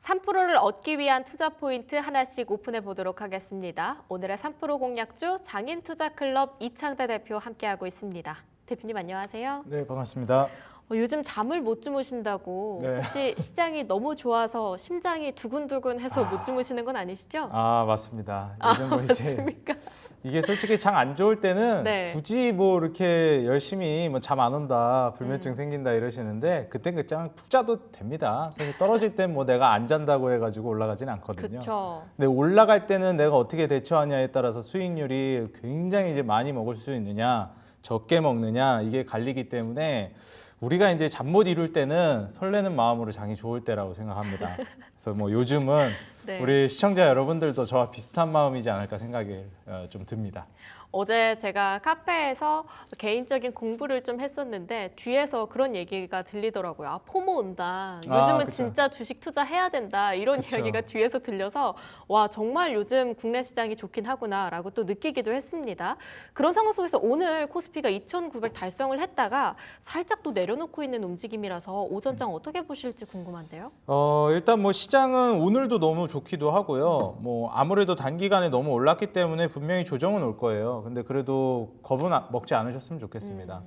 3%를 얻기 위한 투자 포인트 하나씩 오픈해 보도록 하겠습니다. 오늘의 3% 공략주 장인투자클럽 이창대 대표 함께하고 있습니다. 대표님 안녕하세요. 네, 반갑습니다. 요즘 잠을 못 주무신다고 네. 혹시 시장이 너무 좋아서 심장이 두근두근해서 못 주무시는 건 아니시죠? 맞습니다. 요즘 뭐 이제 맞습니까? 이게 솔직히 장 안 좋을 때는 네. 굳이 뭐 이렇게 열심히 뭐 잠 안 온다, 불면증 생긴다 이러시는데 그땐 그냥 푹 자도 됩니다. 사실 떨어질 땐 뭐 내가 안 잔다고 해가지고 올라가진 않거든요. 그렇죠. 근데 올라갈 때는 내가 어떻게 대처하냐에 따라서 수익률이 굉장히 이제 많이 먹을 수 있느냐, 적게 먹느냐 이게 갈리기 때문에 우리가 이제 잠 못 이룰 때는 설레는 마음으로 장이 좋을 때라고 생각합니다. 그래서 뭐 요즘은 네. 우리 시청자 여러분들도 저와 비슷한 마음이지 않을까 생각이 좀 듭니다. 어제 제가 카페에서 개인적인 공부를 좀 했었는데 뒤에서 그런 얘기가 들리더라고요. 아, 포모 온다. 요즘은 그쵸. 진짜 주식 투자해야 된다. 이런 그쵸. 이야기가 뒤에서 들려서 와, 정말 요즘 국내 시장이 좋긴 하구나라고 또 느끼기도 했습니다. 그런 상황 속에서 오늘 코스피가 2,900 달성을 했다가 살짝 또 내려놓고 있는 움직임이라서 오전장 어떻게 보실지 궁금한데요. 일단 뭐 시장은 오늘도 너무 좋기도 하고요. 뭐 아무래도 단기간에 너무 올랐기 때문에 분명히 조정은 올 거예요. 근데 그래도 겁은 먹지 않으셨으면 좋겠습니다.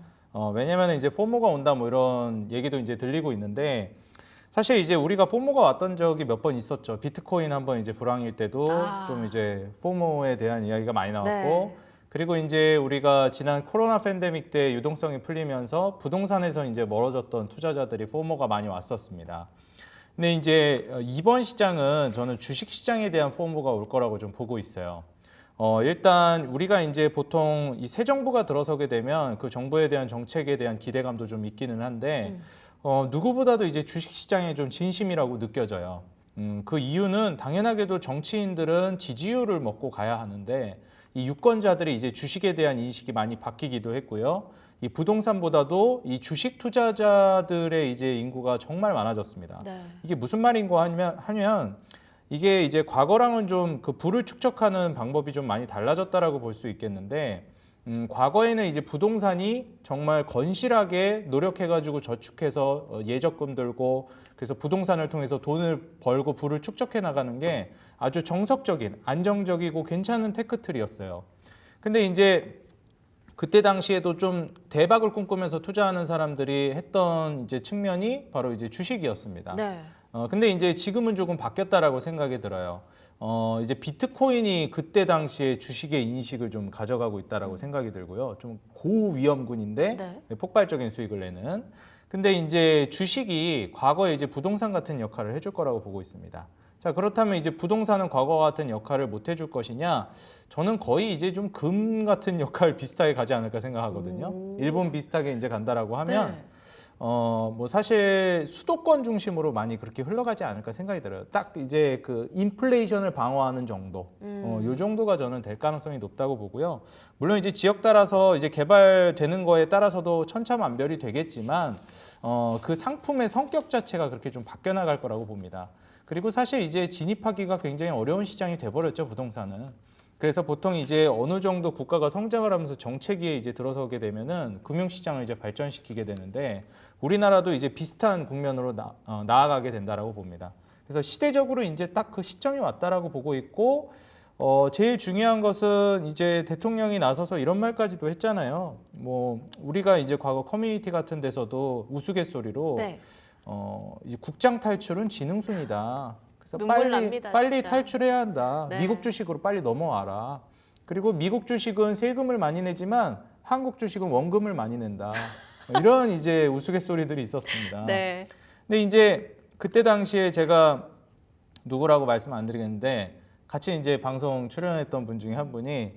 왜냐면 이제 포모가 온다 뭐 이런 얘기도 이제 들리고 있는데 사실 이제 우리가 포모가 왔던 적이 몇 번 있었죠. 비트코인 한번 이제 불황일 때도 좀 이제 포모에 대한 이야기가 많이 나왔고 네. 그리고 이제 우리가 지난 코로나 팬데믹 때 유동성이 풀리면서 부동산에서 이제 멀어졌던 투자자들이 포모가 많이 왔었습니다. 근데 이제 이번 시장은 저는 주식 시장에 대한 포모가 올 거라고 좀 보고 있어요. 일단 우리가 이제 보통 이 새 정부가 들어서게 되면 그 정부에 대한 정책에 대한 기대감도 좀 있기는 한데 누구보다도 이제 주식 시장에 좀 진심이라고 느껴져요. 그 이유는 당연하게도 정치인들은 지지율을 먹고 가야 하는데 이 유권자들이 이제 주식에 대한 인식이 많이 바뀌기도 했고요. 이 부동산보다도 이 주식 투자자들의 이제 인구가 정말 많아졌습니다. 네. 이게 무슨 말인가 하면 이게 이제 과거랑은 좀 그 부를 축적하는 방법이 좀 많이 달라졌다라고 볼 수 있겠는데 과거에는 이제 부동산이 정말 건실하게 노력해가지고 저축해서 예적금 들고 그래서 부동산을 통해서 돈을 벌고 부를 축적해 나가는 게 아주 정석적인 안정적이고 괜찮은 테크트리였어요. 근데 이제 그때 당시에도 좀 대박을 꿈꾸면서 투자하는 사람들이 했던 이제 측면이 바로 이제 주식이었습니다. 네. 근데 이제 지금은 조금 바뀌었다라고 생각이 들어요. 이제 비트코인이 그때 당시에 주식의 인식을 좀 가져가고 있다라고 생각이 들고요. 좀 고위험군인데 네. 폭발적인 수익을 내는. 근데 이제 주식이 과거에 이제 부동산 같은 역할을 해줄 거라고 보고 있습니다. 자, 그렇다면 이제 부동산은 과거와 같은 역할을 못 해줄 것이냐? 저는 거의 이제 좀 금 같은 역할 비슷하게 가지 않을까 생각하거든요. 일본 비슷하게 이제 간다라고 하면 네. 뭐 사실 수도권 중심으로 많이 그렇게 흘러가지 않을까 생각이 들어요. 딱 이제 그 인플레이션을 방어하는 정도, 요 정도가 저는 될 가능성이 높다고 보고요. 물론 이제 지역 따라서 이제 개발되는 거에 따라서도 천차만별이 되겠지만, 그 상품의 성격 자체가 그렇게 좀 바뀌어 나갈 거라고 봅니다. 그리고 사실 이제 진입하기가 굉장히 어려운 시장이 돼버렸죠, 부동산은. 그래서 보통 이제 어느 정도 국가가 성장을 하면서 정책위에 이제 들어서게 되면은 금융시장을 이제 발전시키게 되는데 우리나라도 이제 비슷한 국면으로 나아가게 된다라고 봅니다. 그래서 시대적으로 이제 딱 그 시점이 왔다라고 보고 있고 제일 중요한 것은 이제 대통령이 나서서 이런 말까지도 했잖아요. 뭐 우리가 이제 과거 커뮤니티 같은 데서도 우스갯소리로 네. 이제 국장 탈출은 지능순이다. 그래서 눈물 납니다, 빨리 진짜. 탈출해야 한다. 네. 미국 주식으로 빨리 넘어와라. 그리고 미국 주식은 세금을 많이 내지만 한국 주식은 원금을 많이 낸다. 이런 이제 우스갯소리들이 있었습니다. 네. 근데 이제 그때 당시에 제가 누구라고 말씀 안 드리겠는데 같이 이제 방송 출연했던 분 중에 한 분이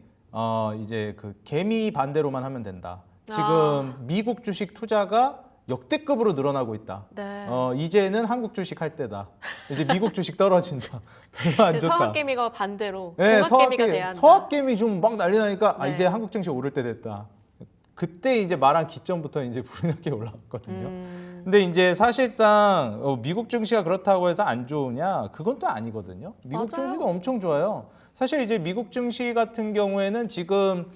이제 그 개미 반대로만 하면 된다. 지금 미국 주식 투자가 역대급으로 늘어나고 있다. 네. 이제는 한국 주식 할 때다. 이제 미국 주식 떨어진다. 별로 안 좋다. 서학개미가 반대로 네, 동학개미가 돼야 한다. 서학개미 좀 막 난리 나니까 네. 이제 한국 증시 오를 때 됐다. 그때 이제 말한 기점부터 이제 불이 나게 올라갔거든요. 근데 이제 사실상 미국 증시가 그렇다고 해서 안 좋으냐? 그건 또 아니거든요. 미국 맞아요. 증시도 엄청 좋아요. 사실 이제 미국 증시 같은 경우에는 지금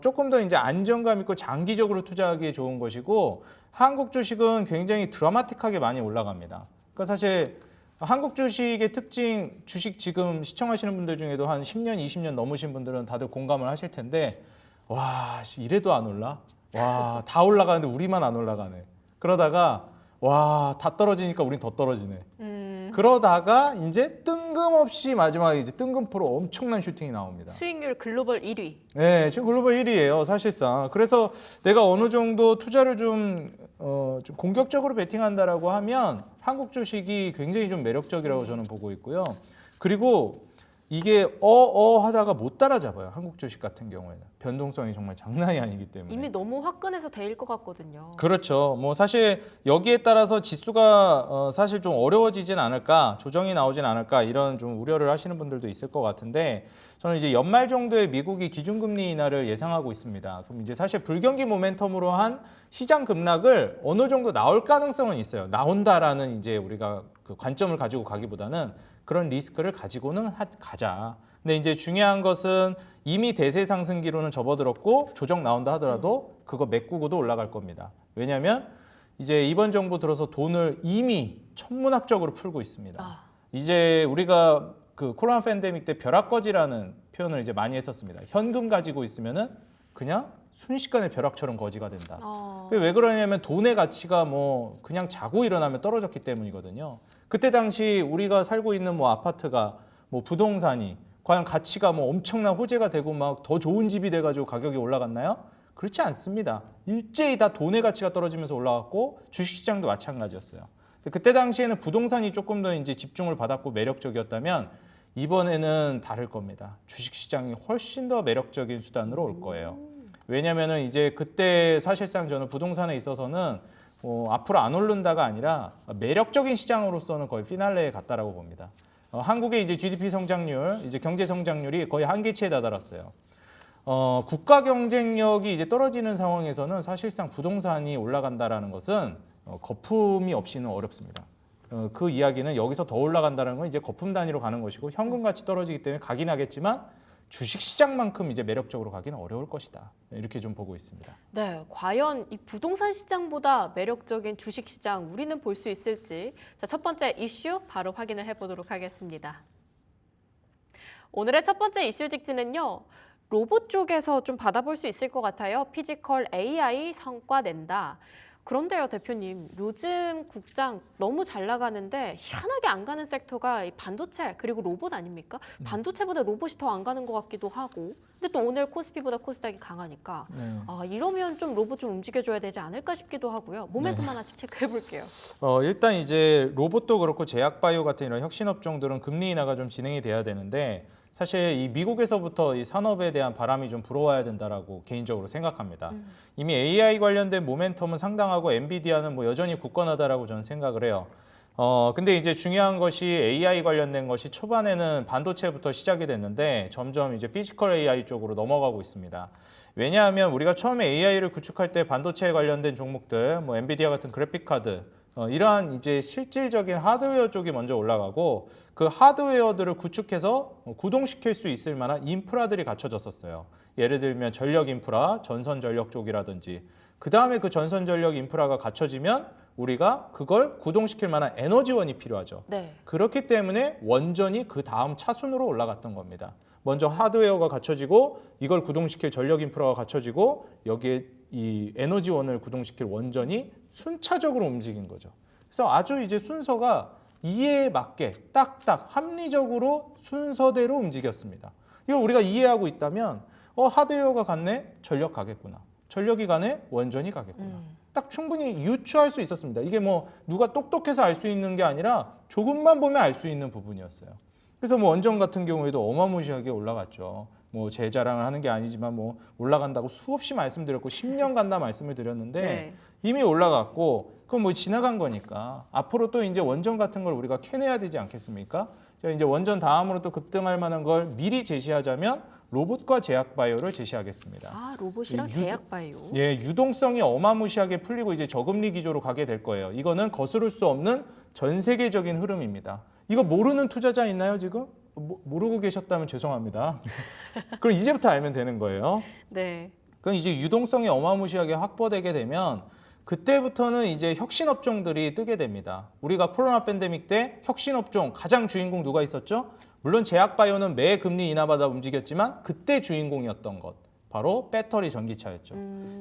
조금 더 이제 안정감 있고 장기적으로 투자하기에 좋은 것이고 한국 주식은 굉장히 드라마틱하게 많이 올라갑니다. 그러니까 사실 한국 주식의 특징, 주식 지금 시청하시는 분들 중에도 한 10년, 20년 넘으신 분들은 다들 공감을 하실 텐데 와, 이래도 안 올라? 와, 다 올라가는데 우리만 안 올라가네. 그러다가 와, 다 떨어지니까 우린 더 떨어지네. 그러다가 이제 뜬금없이 마지막에 이제 뜬금포로 엄청난 슈팅이 나옵니다. 수익률 글로벌 1위. 네, 지금 글로벌 1위예요, 사실상. 그래서 내가 어느 정도 투자를 좀 공격적으로 베팅한다라고 하면 한국 주식이 굉장히 좀 매력적이라고 저는 보고 있고요. 그리고 이게 하다가 못 따라잡아요. 한국 주식 같은 경우에는 변동성이 정말 장난이 아니기 때문에. 이미 너무 화끈해서 대일 것 같거든요. 그렇죠. 뭐 사실 여기에 따라서 지수가 사실 좀 어려워지진 않을까, 조정이 나오진 않을까 이런 좀 우려를 하시는 분들도 있을 것 같은데 저는 이제 연말 정도에 미국이 기준금리 인하를 예상하고 있습니다. 그럼 이제 사실 불경기 모멘텀으로 한 시장 급락을 어느 정도 나올 가능성은 있어요. 나온다라는 이제 우리가 그 관점을 가지고 가기보다는 그런 리스크를 가지고는 가자. 근데 이제 중요한 것은 이미 대세 상승기로는 접어들었고 조정 나온다 하더라도 그거 메꾸고도 올라갈 겁니다. 왜냐하면 이제 이번 정부 들어서 돈을 이미 천문학적으로 풀고 있습니다. 이제 우리가 그 코로나 팬데믹 때 벼락거지라는 표현을 이제 많이 했었습니다. 현금 가지고 있으면은 그냥 순식간에 벼락처럼 거지가 된다. 그게 왜 그러냐면 돈의 가치가 뭐 그냥 자고 일어나면 떨어졌기 때문이거든요. 그때 당시 우리가 살고 있는 뭐 아파트가 뭐 부동산이 과연 가치가 뭐 엄청난 호재가 되고 막 더 좋은 집이 돼가지고 가격이 올라갔나요? 그렇지 않습니다. 일제히 다 돈의 가치가 떨어지면서 올라갔고 주식시장도 마찬가지였어요. 그때 당시에는 부동산이 조금 더 이제 집중을 받았고 매력적이었다면 이번에는 다를 겁니다. 주식시장이 훨씬 더 매력적인 수단으로 올 거예요. 왜냐면은 이제 그때 사실상 저는 부동산에 있어서는 앞으로 안 오른다가 아니라 매력적인 시장으로서는 거의 피날레에 갔다라고 봅니다. 한국의 이제 GDP 성장률, 이제 경제 성장률이 거의 한계치에 다다랐어요. 국가 경쟁력이 이제 떨어지는 상황에서는 사실상 부동산이 올라간다라는 것은 거품이 없이는 어렵습니다. 그 이야기는 여기서 더 올라간다는 건 이제 거품 단위로 가는 것이고 현금 가치 떨어지기 때문에 가긴 하겠지만 주식 시장만큼 이제 매력적으로 가기는 어려울 것이다. 이렇게 좀 보고 있습니다. 네, 과연 이 부동산 시장보다 매력적인 주식 시장 우리는 볼 수 있을지 자, 첫 번째 이슈 바로 확인을 해보도록 하겠습니다. 오늘의 첫 번째 이슈 직진은요. 로봇 쪽에서 좀 받아볼 수 있을 것 같아요. 피지컬 AI 성과 낸다. 그런데요, 대표님, 요즘 국장 너무 잘 나가는데 희한하게 안 가는 섹터가 이 반도체 그리고 로봇 아닙니까? 반도체보다 로봇이 더 안 가는 것 같기도 하고 근데 또 오늘 코스피보다 코스닥이 강하니까 이러면 좀 로봇 좀 움직여줘야 되지 않을까 싶기도 하고요. 모멘텀 하나씩 체크해볼게요. 일단 이제 로봇도 그렇고 제약바이오 같은 이런 혁신업종들은 금리 인하가 좀 진행이 돼야 되는데 사실 이 미국에서부터 이 산업에 대한 바람이 좀 불어와야 된다라고 개인적으로 생각합니다. 이미 AI 관련된 모멘텀은 상당하고 엔비디아는 뭐 여전히 굳건하다라고 저는 생각을 해요. 근데 이제 중요한 것이 AI 관련된 것이 초반에는 반도체부터 시작이 됐는데 점점 이제 피지컬 AI 쪽으로 넘어가고 있습니다. 왜냐하면 우리가 처음에 AI를 구축할 때 반도체에 관련된 종목들, 뭐 엔비디아 같은 그래픽 카드 이러한 이제 실질적인 하드웨어 쪽이 먼저 올라가고 그 하드웨어들을 구축해서 구동시킬 수 있을 만한 인프라들이 갖춰졌었어요. 예를 들면 전력 인프라, 전선 전력 쪽이라든지 그 다음에 그 전선 전력 인프라가 갖춰지면 우리가 그걸 구동시킬 만한 에너지원이 필요하죠. 네. 그렇기 때문에 원전이 그 다음 차순으로 올라갔던 겁니다. 먼저 하드웨어가 갖춰지고 이걸 구동시킬 전력 인프라가 갖춰지고 여기에 이 에너지원을 구동시킬 원전이 순차적으로 움직인 거죠. 그래서 아주 이제 순서가 이해에 맞게 딱딱 합리적으로 순서대로 움직였습니다. 이걸 우리가 이해하고 있다면 하드웨어가 갔네? 전력 가겠구나. 전력이 가네? 원전이 가겠구나. 딱 충분히 유추할 수 있었습니다. 이게 뭐 누가 똑똑해서 알 수 있는 게 아니라 조금만 보면 알 수 있는 부분이었어요. 그래서 뭐 원전 같은 경우에도 어마무시하게 올라갔죠. 뭐 제 자랑을 하는 게 아니지만 뭐 올라간다고 수없이 말씀드렸고 10년 간다 말씀을 드렸는데 네. 이미 올라갔고 그건 뭐 지나간 거니까 앞으로 또 이제 원전 같은 걸 우리가 캐내야 되지 않겠습니까? 제가 이제 원전 다음으로 또 급등할 만한 걸 미리 제시하자면 로봇과 제약바이오를 제시하겠습니다. 로봇이랑 제약바이오. 예, 유동성이 어마무시하게 풀리고 이제 저금리 기조로 가게 될 거예요. 이거는 거스를 수 없는 전 세계적인 흐름입니다. 이거 모르는 투자자 있나요, 지금? 모르고 계셨다면 죄송합니다. 그럼 이제부터 알면 되는 거예요. 네. 그럼 이제 유동성이 어마무시하게 확보되게 되면 그때부터는 이제 혁신 업종들이 뜨게 됩니다. 우리가 코로나 팬데믹 때 혁신 업종 가장 주인공 누가 있었죠? 물론 제약바이오는 매 금리 인하받아 움직였지만 그때 주인공이었던 것 바로 배터리 전기차였죠.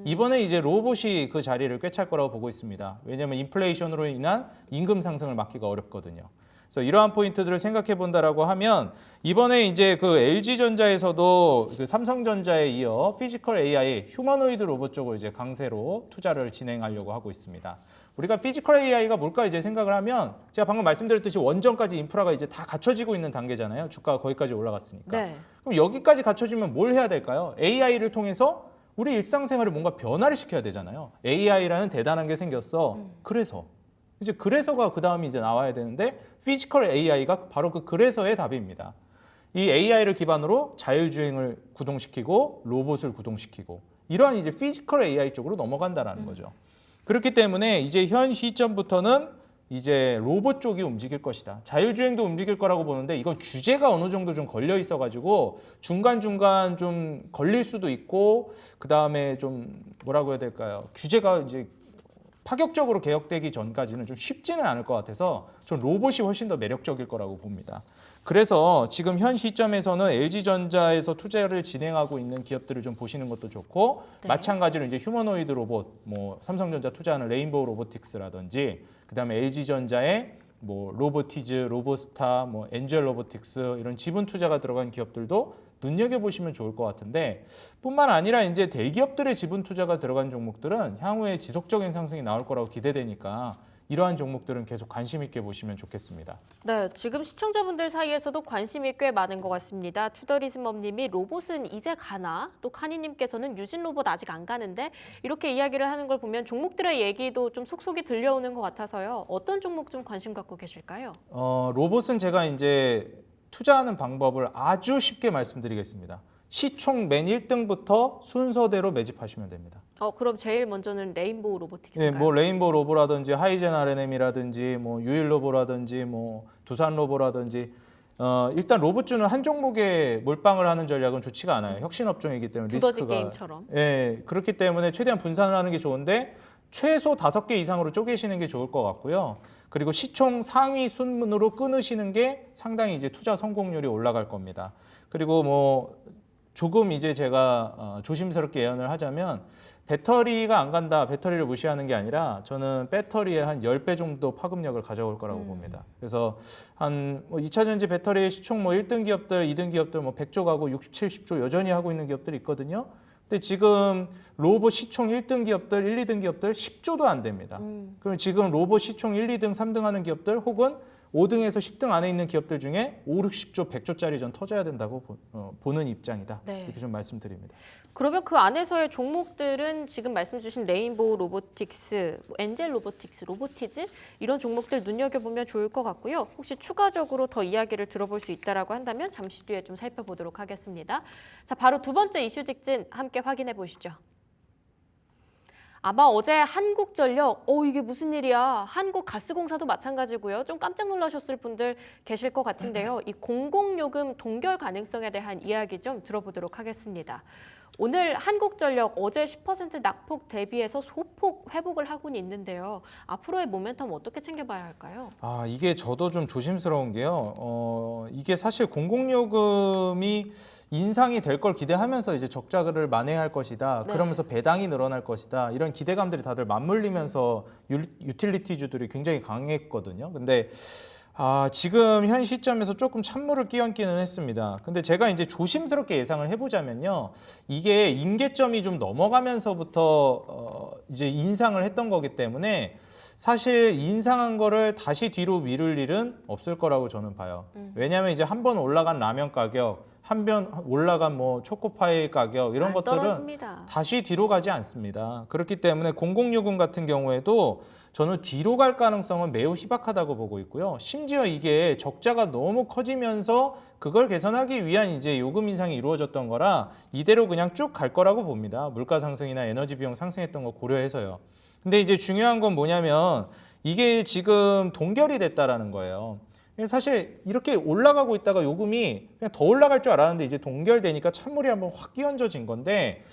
이번에 이제 로봇이 그 자리를 꿰찰 거라고 보고 있습니다. 왜냐하면 인플레이션으로 인한 임금 상승을 막기가 어렵거든요. 그래서 이러한 포인트들을 생각해 본다라고 하면 이번에 이제 그 LG전자에서도 그 삼성전자에 이어 피지컬 AI, 휴머노이드 로봇 쪽으로 이제 강세로 투자를 진행하려고 하고 있습니다. 우리가 피지컬 AI가 뭘까 이제 생각을 하면 제가 방금 말씀드렸듯이 원전까지 인프라가 이제 다 갖춰지고 있는 단계잖아요. 주가가 거기까지 올라갔으니까. 네. 그럼 여기까지 갖춰지면 뭘 해야 될까요? AI를 통해서 우리 일상생활에 뭔가 변화를 시켜야 되잖아요. AI라는 대단한 게 생겼어. 그래서가 그 다음이 이제 나와야 되는데 피지컬 AI가 바로 그 그래서의 답입니다. 이 AI를 기반으로 자율주행을 구동시키고 로봇을 구동시키고 이러한 이제 피지컬 AI 쪽으로 넘어간다라는 거죠. 그렇기 때문에 이제 현 시점부터는 이제 로봇 쪽이 움직일 것이다. 자율주행도 움직일 거라고 보는데 이건 규제가 어느 정도 좀 걸려 있어가지고 중간중간 좀 걸릴 수도 있고 그 다음에 좀 뭐라고 해야 될까요? 규제가 이제 파격적으로 개혁되기 전까지는 좀 쉽지는 않을 것 같아서 전 로봇이 훨씬 더 매력적일 거라고 봅니다. 그래서 지금 현 시점에서는 LG전자에서 투자를 진행하고 있는 기업들을 좀 보시는 것도 좋고 네. 마찬가지로 이제 휴머노이드 로봇, 뭐 삼성전자 투자하는 레인보우 로보틱스라든지 그다음에 LG전자의 뭐 로보티즈, 로보스타, 뭐 엔젤 로보틱스 이런 지분 투자가 들어간 기업들도 눈여겨보시면 좋을 것 같은데 뿐만 아니라 이제 대기업들의 지분 투자가 들어간 종목들은 향후에 지속적인 상승이 나올 거라고 기대되니까 이러한 종목들은 계속 관심 있게 보시면 좋겠습니다. 네, 지금 시청자분들 사이에서도 관심이 꽤 많은 것 같습니다. 투더리즘업님이 로봇은 이제 가나? 또 카니님께서는 유진 로봇 아직 안 가는데 이렇게 이야기를 하는 걸 보면 종목들의 얘기도 좀 속속이 들려오는 것 같아서요. 어떤 종목 좀 관심 갖고 계실까요? 로봇은 제가 이제 투자하는 방법을 아주 쉽게 말씀드리겠습니다. 시총 맨 1등부터 순서대로 매집하시면 됩니다. 그럼 제일 먼저는 레인보우 로보틱스인가요? 네, 뭐 레인보우 로보라든지 하이젠 R&M이라든지 뭐 유일 로보라든지 뭐 두산 로보라든지 일단 로봇주는 한 종목에 몰빵을 하는 전략은 좋지가 않아요. 혁신 업종이기 때문에 두더지 리스크가 게임처럼. 예, 그렇기 때문에 최대한 분산을 하는 게 좋은데 최소 5개 이상으로 쪼개시는 게 좋을 것 같고요. 그리고 시총 상위 순으로 끊으시는 게 상당히 이제 투자 성공률이 올라갈 겁니다. 그리고 뭐 조금 이제 제가 조심스럽게 예언을 하자면 배터리가 안 간다, 배터리를 무시하는 게 아니라 저는 배터리의 한 10배 정도 파급력을 가져올 거라고 봅니다. 그래서 한 뭐 2차전지 배터리 시총 뭐 1등 기업들, 2등 기업들 뭐 100조 가고 60, 70조 여전히 하고 있는 기업들이 있거든요. 근데 지금 로봇 시총 1등 기업들, 1, 2등 기업들 10조도 안 됩니다. 그럼 지금 로봇 시총 1, 2등, 3등 하는 기업들 혹은 5등에서 10등 안에 있는 기업들 중에 5, 60조, 100조짜리 전 터져야 된다고 보는 입장이다. 네. 이렇게 좀 말씀드립니다. 그러면 그 안에서의 종목들은 지금 말씀 주신 레인보우 로보틱스, 엔젤 로보틱스, 로보티즈 이런 종목들 눈여겨보면 좋을 것 같고요. 혹시 추가적으로 더 이야기를 들어볼 수 있다라고 한다면 잠시 뒤에 좀 살펴보도록 하겠습니다. 자, 바로 두 번째 이슈 직진 함께 확인해 보시죠. 아마 어제 한국전력, 이게 무슨 일이야? 한국가스공사도 마찬가지고요. 좀 깜짝 놀라셨을 분들 계실 것 같은데요. 이 공공요금 동결 가능성에 대한 이야기 좀 들어보도록 하겠습니다. 오늘 한국전력 어제 10% 낙폭 대비해서 소폭 회복을 하고는 있는데요. 앞으로의 모멘텀 어떻게 챙겨봐야 할까요? 이게 저도 좀 조심스러운 게요. 이게 사실 공공요금이 인상이 될 걸 기대하면서 이제 적자를 만회할 것이다. 네. 그러면서 배당이 늘어날 것이다. 이런 기대감들이 다들 맞물리면서 유틸리티주들이 굉장히 강했거든요. 근데 지금 현 시점에서 조금 찬물을 끼얹기는 했습니다. 근데 제가 이제 조심스럽게 예상을 해보자면요. 이게 임계점이 좀 넘어가면서부터 이제 인상을 했던 거기 때문에 사실 인상한 거를 다시 뒤로 미룰 일은 없을 거라고 저는 봐요. 왜냐하면 이제 한 번 올라간 라면 가격, 한 번 올라간 뭐 초코파이 가격 이런 것들은 떨어집니다. 다시 뒤로 가지 않습니다. 그렇기 때문에 공공요금 같은 경우에도 저는 뒤로 갈 가능성은 매우 희박하다고 보고 있고요. 심지어 이게 적자가 너무 커지면서 그걸 개선하기 위한 이제 요금 인상이 이루어졌던 거라 이대로 그냥 쭉 갈 거라고 봅니다. 물가 상승이나 에너지 비용 상승했던 거 고려해서요. 근데 이제 중요한 건 뭐냐면 이게 지금 동결이 됐다라는 거예요. 사실 이렇게 올라가고 있다가 요금이 그냥 더 올라갈 줄 알았는데 이제 동결되니까 찬물이 한번 확 끼얹어진 건데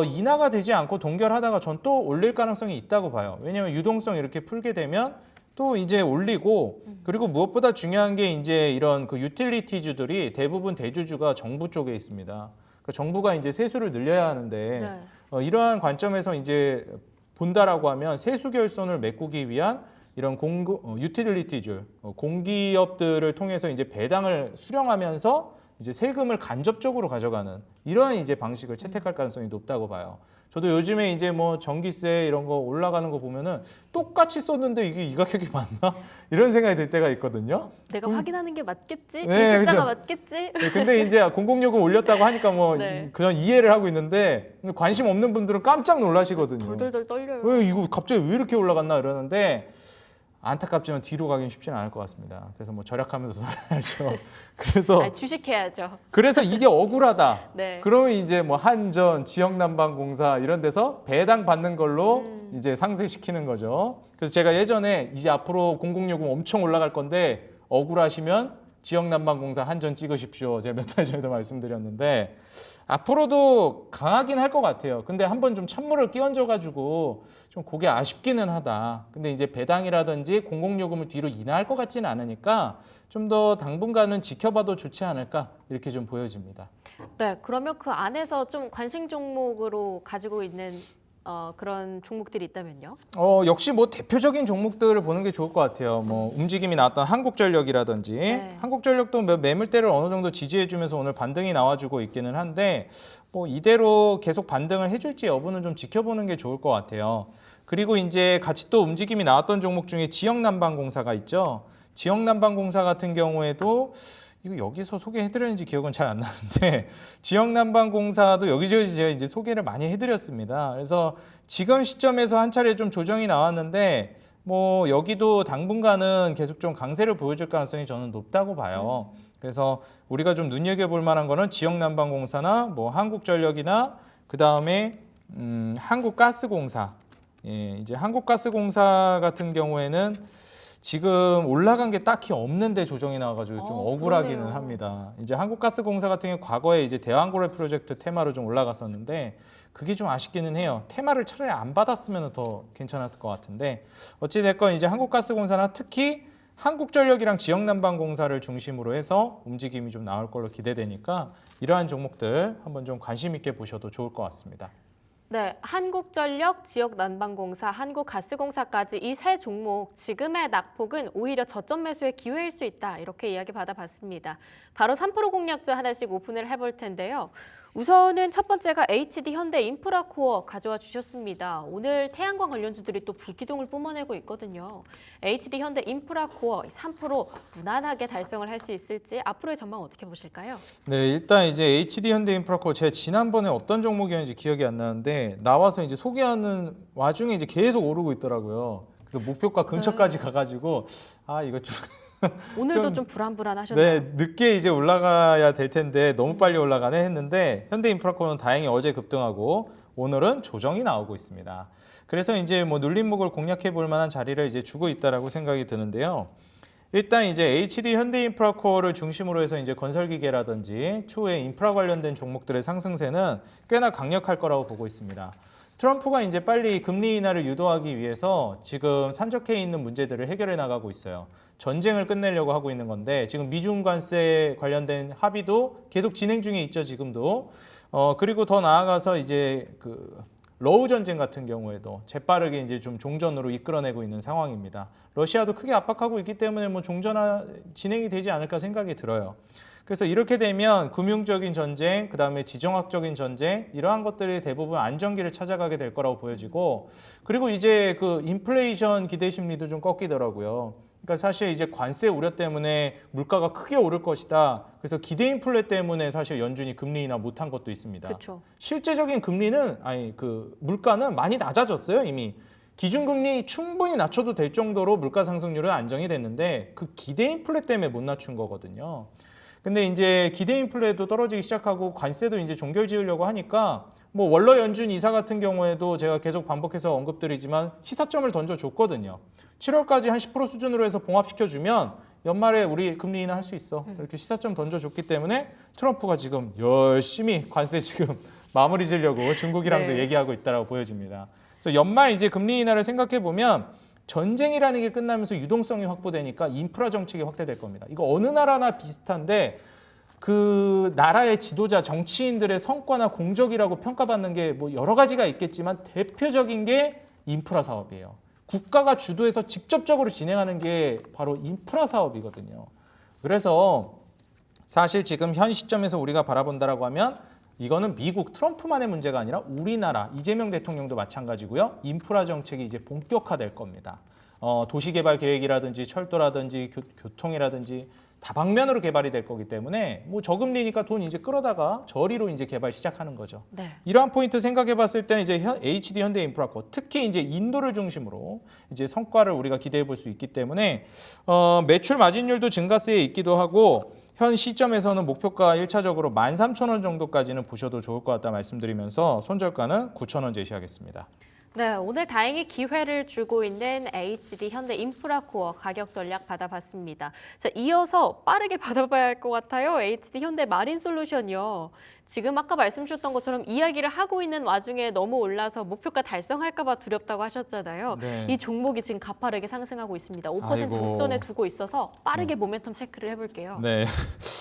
인하가 되지 않고 동결하다가 전 또 올릴 가능성이 있다고 봐요. 왜냐하면 유동성 이렇게 풀게 되면 또 이제 올리고 그리고 무엇보다 중요한 게 이제 이런 그 유틸리티주들이 대부분 대주주가 정부 쪽에 있습니다. 그러니까 정부가 이제 세수를 늘려야 하는데 네. 이러한 관점에서 이제 본다라고 하면 세수 결손을 메꾸기 위한 이런 유틸리티주 공기업들을 통해서 이제 배당을 수령하면서 이제 세금을 간접적으로 가져가는 이러한 이제 방식을 채택할 가능성이 높다고 봐요. 저도 요즘에 이제 뭐 전기세 이런 거 올라가는 거 보면은 똑같이 썼는데 이게 이 가격이 맞나? 이런 생각이 들 때가 있거든요. 내가 확인하는 게 맞겠지? 네, 이 숫자가 그죠. 맞겠지? 네, 근데 이제 공공요금 올렸다고 하니까 뭐 네. 그냥 이해를 하고 있는데 관심 없는 분들은 깜짝 놀라시거든요. 돌돌돌 떨려요. 왜 이거 갑자기 왜 이렇게 올라갔나 이러는데 안타깝지만 뒤로 가긴 쉽지는 않을 것 같습니다. 그래서 뭐 절약하면서 살아야죠. 그래서 아니, 주식해야죠. 그래서 이게 억울하다. 네. 그러면 이제 뭐 한전, 지역난방공사 이런 데서 배당 받는 걸로 이제 상쇄시키는 거죠. 그래서 제가 예전에 이제 앞으로 공공요금 엄청 올라갈 건데 억울하시면 지역난방공사 한전 찍으십시오. 제가 몇 달 전에도 말씀드렸는데 앞으로도 강하긴 할 것 같아요. 근데 한번 좀 찬물을 끼얹어가지고 좀 그게 아쉽기는 하다. 근데 이제 배당이라든지 공공요금을 뒤로 인하할 것 같지는 않으니까 좀 더 당분간은 지켜봐도 좋지 않을까 이렇게 좀 보여집니다. 네, 그러면 그 안에서 좀 관심 종목으로 가지고 있는 그런 종목들이 있다면요? 역시 뭐 대표적인 종목들을 보는 게 좋을 것 같아요. 뭐 움직임이 나왔던 한국전력이라든지 네. 한국전력도 매물대를 어느 정도 지지해주면서 오늘 반등이 나와주고 있기는 한데 뭐 이대로 계속 반등을 해줄지 여부는 좀 지켜보는 게 좋을 것 같아요. 그리고 이제 같이 또 움직임이 나왔던 종목 중에 지역난방공사가 있죠. 지역난방공사 같은 경우에도 이거 여기서 소개해드렸는지 기억은 잘 안 나는데 지역난방공사도 여기저기 제가 이제 소개를 많이 해드렸습니다. 그래서 지금 시점에서 한 차례 좀 조정이 나왔는데 뭐 여기도 당분간은 계속 좀 강세를 보여줄 가능성이 저는 높다고 봐요. 그래서 우리가 좀 눈여겨볼 만한 거는 지역난방공사나 뭐 한국전력이나 그 다음에 한국가스공사. 예, 이제 한국가스공사 같은 경우에는 지금 올라간 게 딱히 없는데 조정이 나와가지고 좀 억울하기는 그러네요. 합니다. 이제 한국가스공사 같은 경우 과거에 이제 대왕고래 프로젝트 테마로 좀 올라갔었는데 그게 좀 아쉽기는 해요. 테마를 차라리 안 받았으면 더 괜찮았을 것 같은데 어찌 됐건 이제 한국가스공사나 특히 한국전력이랑 지역난방공사를 중심으로 해서 움직임이 좀 나올 걸로 기대되니까 이러한 종목들 한번 좀 관심 있게 보셔도 좋을 것 같습니다. 네, 한국전력, 지역난방공사, 한국가스공사까지 이 세 종목 지금의 낙폭은 오히려 저점 매수의 기회일 수 있다. 이렇게 이야기 받아봤습니다. 바로 3% 공략자 하나씩 오픈을 해볼 텐데요. 우선은 첫 번째가 HD 현대 인프라코어 가져와 주셨습니다. 오늘 태양광 관련주들이 또 불기둥을 뿜어내고 있거든요. HD 현대 인프라코어 3% 무난하게 달성을 할 수 있을지 앞으로의 전망 어떻게 보실까요? 네, 일단 이제 HD 현대인프라코어 제가 지난번에 어떤 종목이었는지 기억이 안 나는데 나와서 이제 소개하는 와중에 이제 계속 오르고 있더라고요. 그래서 목표가 근처까지 가가지고 아 이거 좀 오늘도 좀 불안불안하셨나요? 네, 늦게 이제 올라가야 될 텐데 너무 빨리 올라가네 했는데 현대인프라코어는 다행히 어제 급등하고 오늘은 조정이 나오고 있습니다. 그래서 이제 뭐 눌림목을 공략해 볼 만한 자리를 이제 주고 있다라고 생각이 드는데요. 일단 이제 HD 현대인프라코어를 중심으로 해서 이제 건설기계라든지 추후에 인프라 관련된 종목들의 상승세는 꽤나 강력할 거라고 보고 있습니다. 트럼프가 이제 빨리 금리 인하를 유도하기 위해서 지금 산적해 있는 문제들을 해결해 나가고 있어요. 전쟁을 끝내려고 하고 있는 건데 지금 미중 관세 관련된 합의도 계속 진행 중에 있죠, 지금도. 그리고 더 나아가서 이제 그 러우 전쟁 같은 경우에도 재빠르게 이제 좀 종전으로 이끌어내고 있는 상황입니다. 러시아도 크게 압박하고 있기 때문에 뭐 종전화 진행이 되지 않을까 생각이 들어요. 그래서 이렇게 되면 금융적인 전쟁, 그다음에 지정학적인 전쟁 이러한 것들이 대부분 안정기를 찾아가게 될 거라고 보여지고 그리고 이제 그 인플레이션 기대 심리도 좀 꺾이더라고요. 그러니까 사실 이제 관세 우려 때문에 물가가 크게 오를 것이다. 그래서 기대 인플레 때문에 사실 연준이 금리 인하 못한 것도 있습니다. 그렇죠. 실제적인 금리는 그 물가는 많이 낮아졌어요, 이미. 기준금리 충분히 낮춰도 될 정도로 물가 상승률은 안정이 됐는데 그 기대 인플레 때문에 못 낮춘 거거든요. 근데 이제 기대 인플레도 떨어지기 시작하고 관세도 이제 종결 지으려고 하니까 뭐 월러 연준 이사 같은 경우에도 제가 계속 반복해서 언급드리지만 시사점을 던져줬거든요. 7월까지 한 10% 수준으로 해서 봉합시켜주면 연말에 우리 금리 인하 할 수 있어. 이렇게 시사점 던져줬기 때문에 트럼프가 지금 열심히 관세 지금 마무리 지려고 중국이랑도 네. 얘기하고 있다라고 보여집니다. 그래서 연말 이제 금리 인하를 생각해 보면 전쟁이라는 게 끝나면서 유동성이 확보되니까 인프라 정책이 확대될 겁니다. 이거 어느 나라나 비슷한데 그 나라의 지도자 정치인들의 성과나 공적이라고 평가받는 게 뭐 여러 가지가 있겠지만 대표적인 게 인프라 사업이에요. 국가가 주도해서 직접적으로 진행하는 게 바로 인프라 사업이거든요. 그래서 사실 지금 현 시점에서 우리가 바라본다라고 하면 이거는 미국 트럼프만의 문제가 아니라 우리나라 이재명 대통령도 마찬가지고요. 인프라 정책이 이제 본격화될 겁니다. 도시개발 계획이라든지 철도라든지 교통이라든지 다방면으로 개발이 될 거기 때문에 뭐 저금리니까 돈 이제 끌어다가 저리로 이제 개발 시작하는 거죠. 네. 이러한 포인트 생각해 봤을 때는 이제 HD 현대인프라코 특히 이제 인도를 중심으로 이제 성과를 우리가 기대해 볼 수 있기 때문에 매출 마진율도 증가세에 있기도 하고 현 시점에서는 목표가 1차적으로 13,000원 정도까지는 보셔도 좋을 것 같다 말씀드리면서 손절가는 9,000원 제시하겠습니다. 네, 오늘 다행히 기회를 주고 있는 HD 현대 인프라코어 가격 전략 받아봤습니다. 자, 이어서 빠르게 받아봐야 할 것 같아요. HD 현대 마린솔루션이요. 지금 아까 말씀 주셨던 것처럼 이야기를 하고 있는 와중에 너무 올라서 목표가 달성할까 봐 두렵다고 하셨잖아요. 네. 이 종목이 지금 가파르게 상승하고 있습니다. 5% 아이고. 국전에 두고 있어서 빠르게 모멘텀 체크를 해볼게요. 네,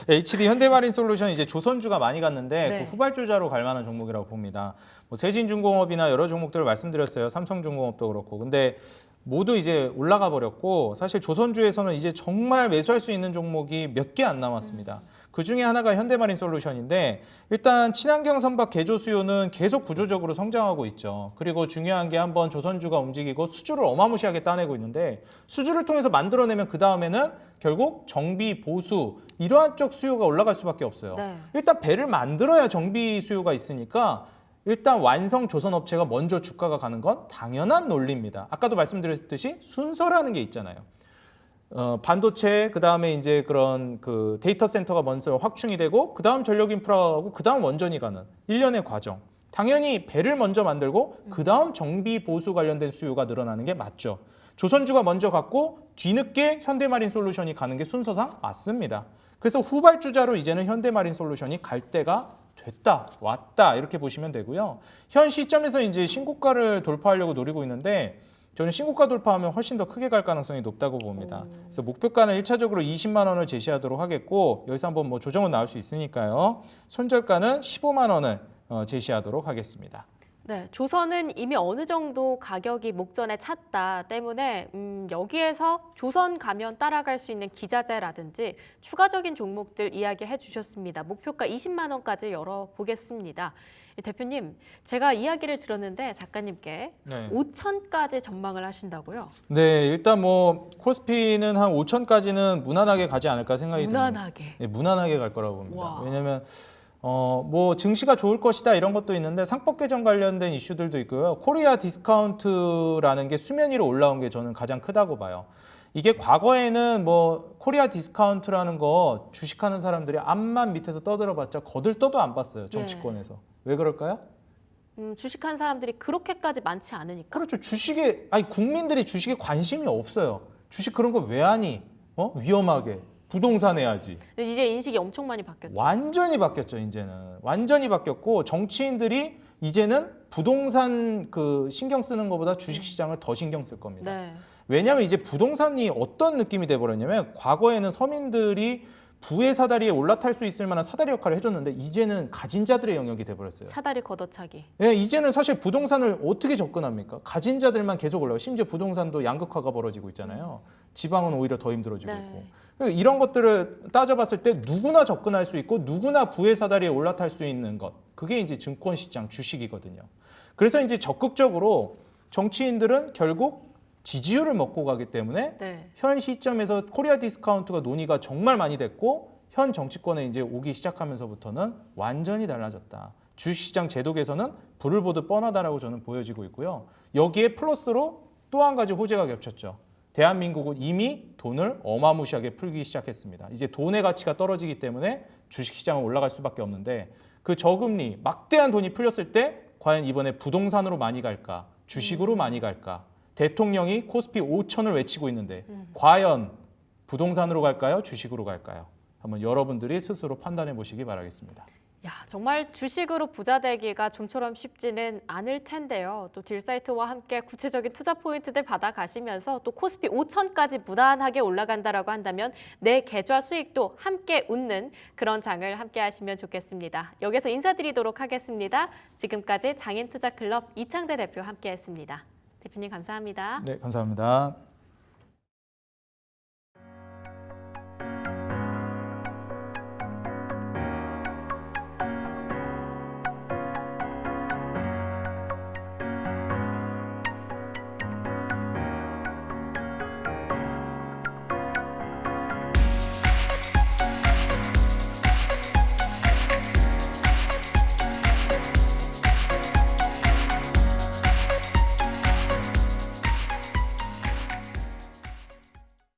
HD 현대마린솔루션 이제 조선주가 많이 갔는데 네. 그 후발주자로 갈 만한 종목이라고 봅니다. 뭐 세진중공업이나 여러 종목들을 말씀드렸어요. 삼성중공업도 그렇고. 근데 모두 이제 올라가 버렸고 사실 조선주에서는 이제 정말 매수할 수 있는 종목이 몇 개 안 남았습니다. 그 중에 하나가 현대마린솔루션인데 일단 친환경 선박 개조 수요는 계속 구조적으로 성장하고 있죠. 그리고 중요한 게 한번 조선주가 움직이고 수주를 어마무시하게 따내고 있는데 수주를 통해서 만들어내면 그 다음에는 결국 정비, 보수 이러한 쪽 수요가 올라갈 수밖에 없어요. 네. 일단 배를 만들어야 정비 수요가 있으니까 일단 완성 조선업체가 먼저 주가가 가는 건 당연한 논리입니다. 아까도 말씀드렸듯이 순서라는 게 있잖아요. 반도체, 그 다음에 이제 그런 그 데이터 센터가 먼저 확충이 되고, 그 다음 전력 인프라가 가고, 그 다음 원전이 가는 일련의 과정. 당연히 배를 먼저 만들고, 그 다음 정비 보수 관련된 수요가 늘어나는 게 맞죠. 조선주가 먼저 갔고, 뒤늦게 현대마린솔루션이 가는 게 순서상 맞습니다. 그래서 후발주자로 이제는 현대마린솔루션이 갈 때가 됐다, 왔다 이렇게 보시면 되고요. 현 시점에서 이제 신고가를 돌파하려고 노리고 있는데 저는 신고가 돌파하면 훨씬 더 크게 갈 가능성이 높다고 봅니다. 그래서 목표가는 1차적으로 20만 원을 제시하도록 하겠고 여기서 한번 뭐 조정은 나올 수 있으니까요. 손절가는 15만 원을 제시하도록 하겠습니다. 네, 조선은 이미 어느 정도 가격이 목전에 찼다 때문에 여기에서 조선 가면 따라갈 수 있는 기자재라든지 추가적인 종목들 이야기해 주셨습니다. 목표가 20만 원까지 열어보겠습니다. 대표님, 제가 이야기를 들었는데 작가님께 네. 5천까지 전망을 하신다고요? 네, 일단 뭐 코스피는 한 5천까지는 무난하게 가지 않을까 생각이 듭니다. 무난하게. 네, 무난하게 갈 거라고 봅니다. 와. 왜냐하면 뭐 증시가 좋을 것이다 이런 것도 있는데 상법 개정 관련된 이슈들도 있고요. 코리아 디스카운트라는 게 수면 위로 올라온 게 저는 가장 크다고 봐요. 이게 과거에는 뭐 코리아 디스카운트라는 거 주식하는 사람들이 앞만 밑에서 떠들어봤자 거들떠도 안 봤어요. 정치권에서. 왜 그럴까요? 주식한 사람들이 그렇게까지 많지 않으니까. 그렇죠. 주식에 아니 국민들이 주식에 관심이 없어요. 주식 그런 거 왜 하니? 위험하게. 부동산 해야지. 근데 이제 인식이 엄청 많이 바뀌었죠. 완전히 바뀌었죠, 이제는. 완전히 바뀌었고 정치인들이 이제는 부동산 그 신경 쓰는 것보다 주식 시장을 더 신경 쓸 겁니다. 네. 왜냐하면 이제 부동산이 어떤 느낌이 돼 버렸냐면 과거에는 서민들이 부의 사다리에 올라탈 수 있을 만한 사다리 역할을 해줬는데 이제는 가진 자들의 영역이 돼 버렸어요. 사다리 걷어차기. 예, 이제는 사실 부동산을 어떻게 접근합니까? 가진 자들만 계속 올라가고 심지어 부동산도 양극화가 벌어지고 있잖아요. 지방은 오히려 더 힘들어지고 네. 있고. 이런 것들을 따져봤을 때 누구나 접근할 수 있고 누구나 부의 사다리에 올라탈 수 있는 것. 그게 이제 증권시장 주식이거든요. 그래서 이제 적극적으로 정치인들은 결국 지지율을 먹고 가기 때문에 네. 현 시점에서 코리아 디스카운트가 논의가 정말 많이 됐고 현 정치권에 이제 오기 시작하면서부터는 완전히 달라졌다. 주식시장 제도 개선은 불을 보듯 뻔하다라고 저는 보여지고 있고요. 여기에 플러스로 또 한 가지 호재가 겹쳤죠. 대한민국은 이미 돈을 어마무시하게 풀기 시작했습니다. 이제 돈의 가치가 떨어지기 때문에 주식시장은 올라갈 수밖에 없는데 그 저금리 막대한 돈이 풀렸을 때 과연 이번에 부동산으로 많이 갈까? 주식으로 많이 갈까? 대통령이 코스피 5천을 외치고 있는데 과연 부동산으로 갈까요? 주식으로 갈까요? 한번 여러분들이 스스로 판단해 보시기 바라겠습니다. 야, 정말 주식으로 부자 되기가 좀처럼 쉽지는 않을 텐데요. 또 딜사이트와 함께 구체적인 투자 포인트들 받아가시면서 또 코스피 5천까지 무난하게 올라간다라고 한다면 내 계좌 수익도 함께 웃는 그런 장을 함께 하시면 좋겠습니다. 여기서 인사드리도록 하겠습니다. 지금까지 장인투자클럽 이창대 대표 함께했습니다. 대표님 감사합니다. 네, 감사합니다.